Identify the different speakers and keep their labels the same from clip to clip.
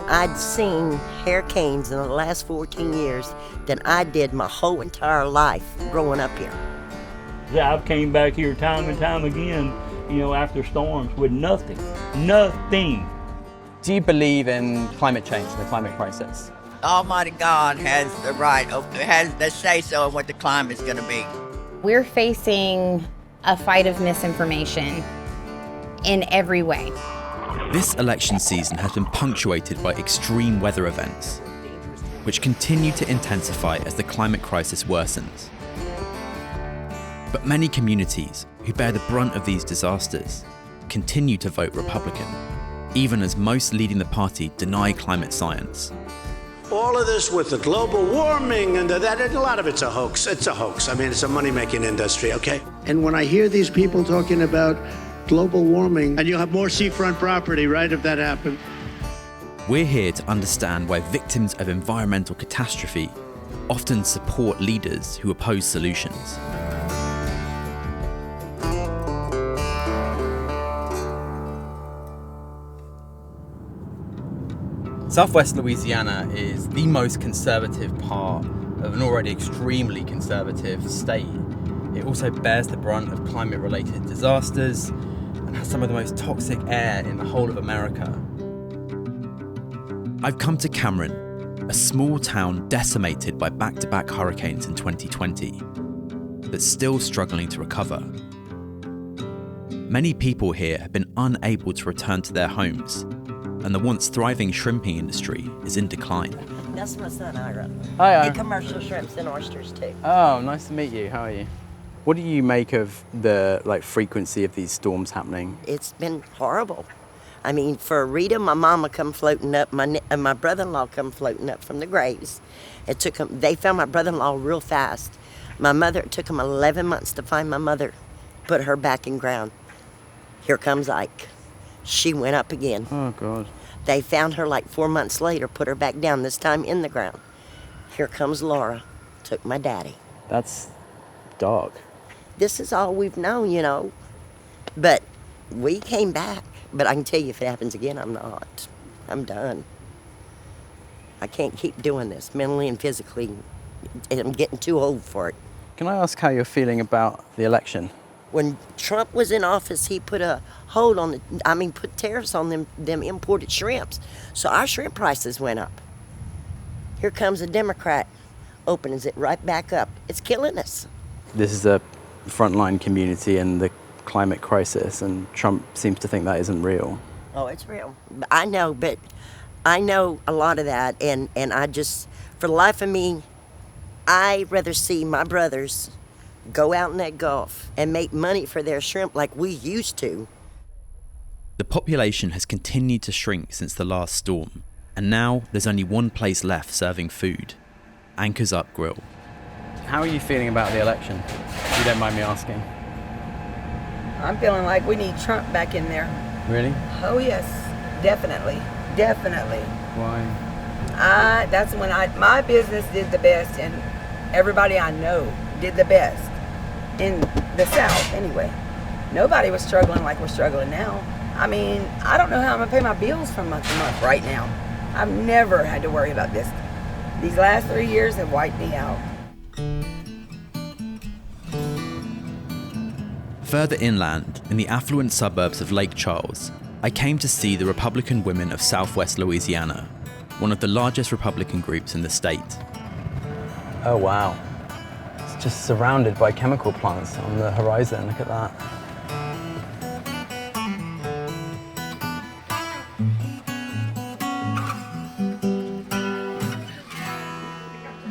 Speaker 1: I'd seen hurricanes in the last 14 years than I did my whole entire life growing up here.
Speaker 2: Yeah, I've came back here time and time again, after storms with nothing. Nothing.
Speaker 3: Do you believe in climate change and the climate crisis?
Speaker 4: Almighty God has the right, has the say-so of what the climate's going to be.
Speaker 5: We're facing a fight of misinformation in every way.
Speaker 6: This election season has been punctuated by extreme weather events, which continue to intensify as the climate crisis worsens. But many communities who bear the brunt of these disasters continue to vote Republican, even as most leading the party deny climate science.
Speaker 7: All of this with the global warming and that, a lot of it's a hoax. It's a hoax. I mean, it's a money-making industry, okay? And when I hear these people talking about global warming, and you'll have more seafront property, right, if that happened.
Speaker 6: We're here to understand why victims of environmental catastrophe often support leaders who oppose solutions.
Speaker 3: Southwest Louisiana is the most conservative part of an already extremely conservative state. It also bears the brunt of climate-related disasters and has some of the most toxic air in the whole of America.
Speaker 6: I've come to Cameron, a small town decimated by back-to-back hurricanes in 2020, but still struggling to recover. Many people here have been unable to return to their homes, and the once thriving shrimping industry is in decline.
Speaker 1: That's my son, Ira.
Speaker 3: Hi.
Speaker 1: And commercial shrimps and oysters, too.
Speaker 3: Oh, nice to meet you. How are you? What do you make of the frequency of these storms happening?
Speaker 1: It's been horrible. I mean, for Rita, my mama come floating up, my brother-in-law come floating up from the graves. They found my brother-in-law real fast. My mother, it took them 11 months to find my mother, put her back in ground. Here comes Ike. She went up again.
Speaker 3: Oh, God.
Speaker 1: They found her like 4 months later, put her back down, this time in the ground. Here comes Laura, took my daddy.
Speaker 3: That's dark.
Speaker 1: This is all we've known, But we came back. But I can tell you if it happens again, I'm not. I'm done. I can't keep doing this mentally and physically. I'm getting too old for it.
Speaker 3: Can I ask how you're feeling about the election?
Speaker 1: When Trump was in office, he put a hold on put tariffs on them imported shrimps. So our shrimp prices went up. Here comes a Democrat, opens it right back up. It's killing us.
Speaker 3: This is a frontline community in the climate crisis, and Trump seems to think that isn't real.
Speaker 1: Oh, it's real. I know a lot of that, and I just, for the life of me, I'd rather see my brothers go out in that Gulf and make money for their shrimp like we used to.
Speaker 6: The population has continued to shrink since the last storm, and now there's only one place left serving food, Anchor's Up Grill.
Speaker 3: How are you feeling about the election, if you don't mind me asking?
Speaker 8: I'm feeling like we need Trump back in there.
Speaker 3: Really?
Speaker 8: Oh, yes. Definitely. Definitely.
Speaker 3: Why?
Speaker 8: That's when my business did the best, and everybody I know did the best. In the South, anyway. Nobody was struggling like we're struggling now. I mean, I don't know how I'm going to pay my bills from month to month right now. I've never had to worry about this. These last 3 years have wiped me out.
Speaker 6: Further inland, in the affluent suburbs of Lake Charles, I came to see the Republican Women of Southwest Louisiana, one of the largest Republican groups in the state.
Speaker 3: Oh, wow. It's just surrounded by chemical plants on the horizon. Look at that.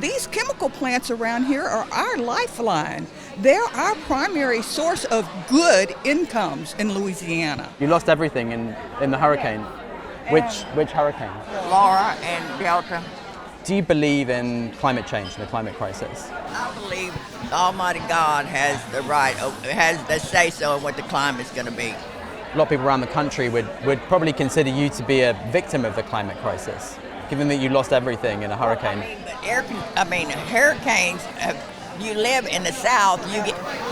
Speaker 9: These chemical plants around here are our lifeline. They're our primary source of good incomes in Louisiana.
Speaker 3: You lost everything in the hurricane. Which hurricane?
Speaker 4: Laura and Delta.
Speaker 3: Do you believe in climate change and the climate crisis?
Speaker 4: I believe Almighty God has the right, has the say-so of what the climate's going to be.
Speaker 3: A lot of people around the country would probably consider you to be a victim of the climate crisis, given that you lost everything in a hurricane.
Speaker 4: Hurricanes, you live in the South,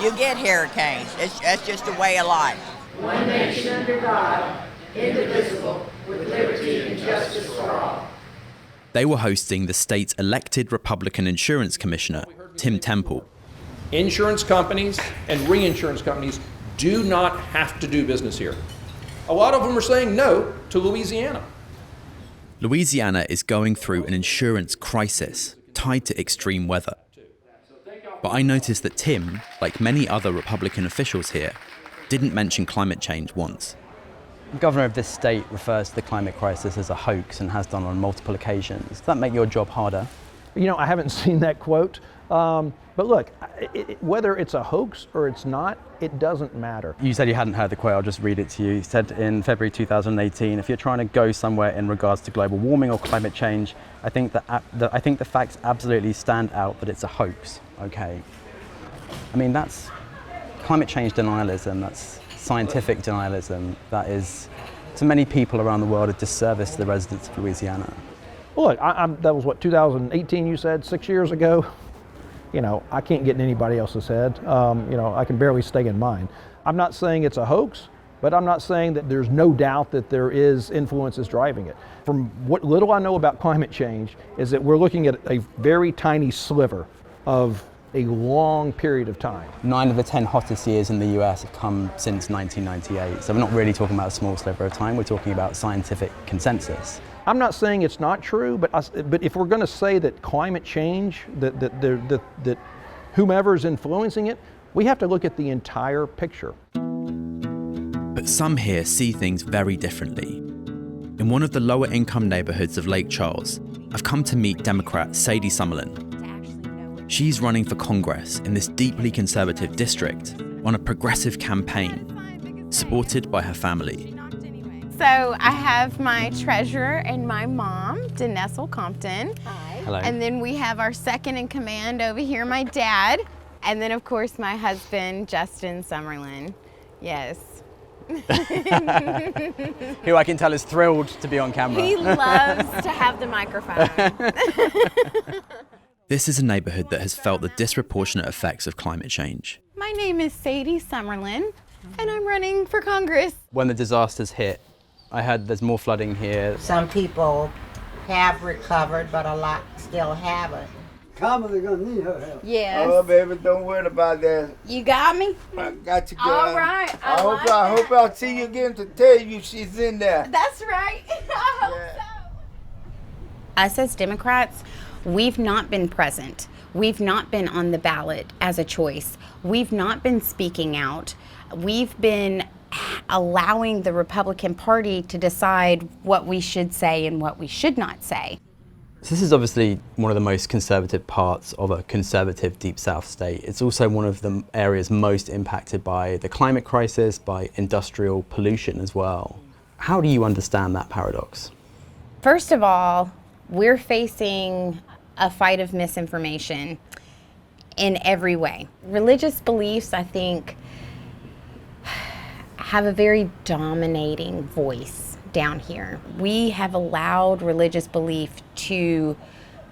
Speaker 4: you get hurricanes. That's just a way of life.
Speaker 10: One nation under God, indivisible,
Speaker 6: They were hosting the state's elected Republican insurance commissioner, Tim Temple.
Speaker 10: Insurance companies and reinsurance companies do not have to do business here. A lot of them are saying no to Louisiana.
Speaker 6: Louisiana is going through an insurance crisis tied to extreme weather. But I noticed that Tim, like many other Republican officials here, didn't mention climate change once.
Speaker 3: The governor of this state refers to the climate crisis as a hoax and has done on multiple occasions. Does that make your job harder?
Speaker 11: You know, I haven't seen that quote. But look, whether it's a hoax or it's not, it doesn't matter.
Speaker 3: You said you hadn't heard the quote, I'll just read it to you. You said in February 2018, if you're trying to go somewhere in regards to global warming or climate change, I think the facts absolutely stand out that it's a hoax, okay? I mean, that's climate change denialism, that's scientific denialism, that is, to many people around the world, a disservice to the residents of Louisiana.
Speaker 11: Well, look, that was what, 2018 you said, 6 years ago? You know, I can't get in anybody else's head. You know, I can barely stay in mine. I'm not saying it's a hoax, but I'm not saying that there's no doubt that there is influences driving it. From what little I know about climate change is that we're looking at a very tiny sliver of a long period of time.
Speaker 3: 9 of the 10 hottest years in the US have come since 1998. So we're not really talking about a small sliver of time, we're talking about scientific consensus.
Speaker 11: I'm not saying it's not true, but if we're going to say that climate change, that whomever's influencing it, we have to look at the entire picture.
Speaker 6: But some here see things very differently. In one of the lower income neighborhoods of Lake Charles, I've come to meet Democrat Sadie Summerlin. She's running for Congress in this deeply conservative district on a progressive campaign, supported by her family.
Speaker 5: So I have my treasurer and my mom, Denessel Compton. Hi.
Speaker 3: Hello.
Speaker 5: And then we have our second in command over here, my dad. And then of course my husband, Justin Summerlin. Yes.
Speaker 3: Who I can tell is thrilled to be on camera.
Speaker 5: He loves to have the microphone.
Speaker 6: This is a neighborhood that has felt the disproportionate effects of climate change.
Speaker 5: My name is Sadie Summerlin, and I'm running for Congress.
Speaker 3: When the disasters hit, I heard there's more flooding here.
Speaker 12: Some people have recovered, but a lot still haven't.
Speaker 13: Kamala's gonna need her help.
Speaker 5: Yes.
Speaker 13: Oh, baby, don't worry about that.
Speaker 5: You got me?
Speaker 13: I got you, girl.
Speaker 5: All right. I
Speaker 13: hope I'll see you again to tell you she's in there.
Speaker 5: That's right. I hope so. Us as Democrats, we've not been present. We've not been on the ballot as a choice. We've not been speaking out. We've been allowing the Republican Party to decide what we should say and what we should not say.
Speaker 3: So this is obviously one of the most conservative parts of a conservative Deep South state. It's also one of the areas most impacted by the climate crisis, by industrial pollution as well. How do you understand that paradox?
Speaker 5: First of all, we're facing a fight of misinformation in every way. Religious beliefs, I think, have a very dominating voice down here. We have allowed religious belief to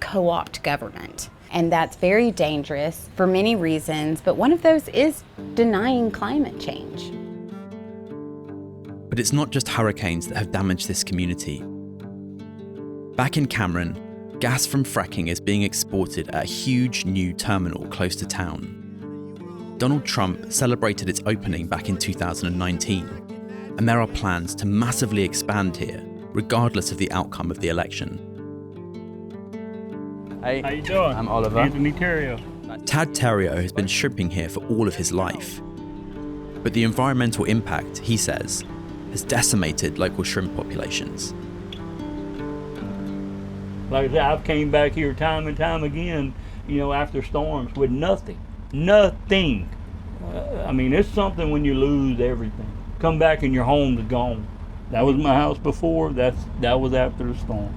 Speaker 5: co-opt government, and that's very dangerous for many reasons, but one of those is denying climate change.
Speaker 6: But it's not just hurricanes that have damaged this community. Back in Cameron, gas from fracking is being exported at a huge new terminal close to town. Donald Trump celebrated its opening back in 2019, and there are plans to massively expand here, regardless of the outcome of the election.
Speaker 3: Hey,
Speaker 2: how you doing?
Speaker 3: I'm Oliver.
Speaker 2: Anthony Terrio.
Speaker 6: Tad Terrio has been shrimping here for all of his life. But the environmental impact, he says, has decimated local shrimp populations.
Speaker 2: Like I said, I've came back here time and time again, you know, after storms with nothing. Nothing. I mean, it's something when you lose everything. Come back and your home's gone. That was my house before. That was after the storm.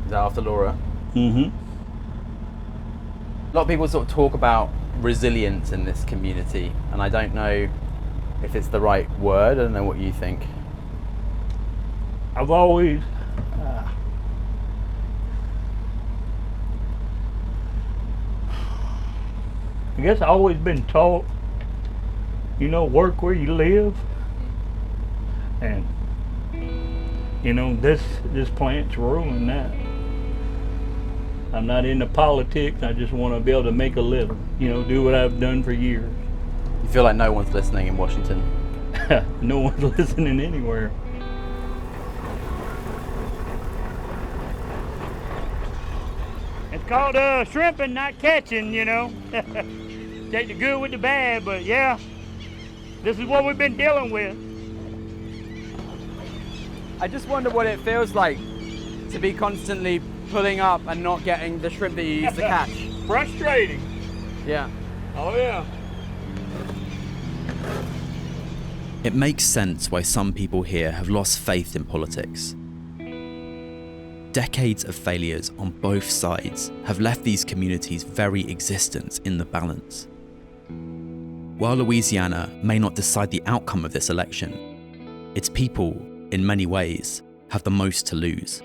Speaker 3: Is that after Laura?
Speaker 2: Mm-hmm.
Speaker 3: A lot of people sort of talk about resilience in this community, and I don't know if it's the right word. I don't know what you think.
Speaker 2: I've always I guess I've always been taught, you know, work where you live. And You know, this plant's ruined that. I'm not into politics. I just want to be able to make a living. You know, do what I've done for years.
Speaker 3: You feel like no one's listening in Washington?
Speaker 2: No one's listening anywhere. It's called shrimping, not catching, you know. Take the good with the bad, but yeah, this is what we've been dealing with.
Speaker 14: I just wonder what it feels like to be constantly pulling up and not getting the shrimp that you used to catch.
Speaker 2: Frustrating.
Speaker 14: Yeah.
Speaker 2: Oh yeah.
Speaker 6: It makes sense why some people here have lost faith in politics. Decades of failures on both sides have left these communities' very existence in the balance. While Louisiana may not decide the outcome of this election, its people, in many ways, have the most to lose.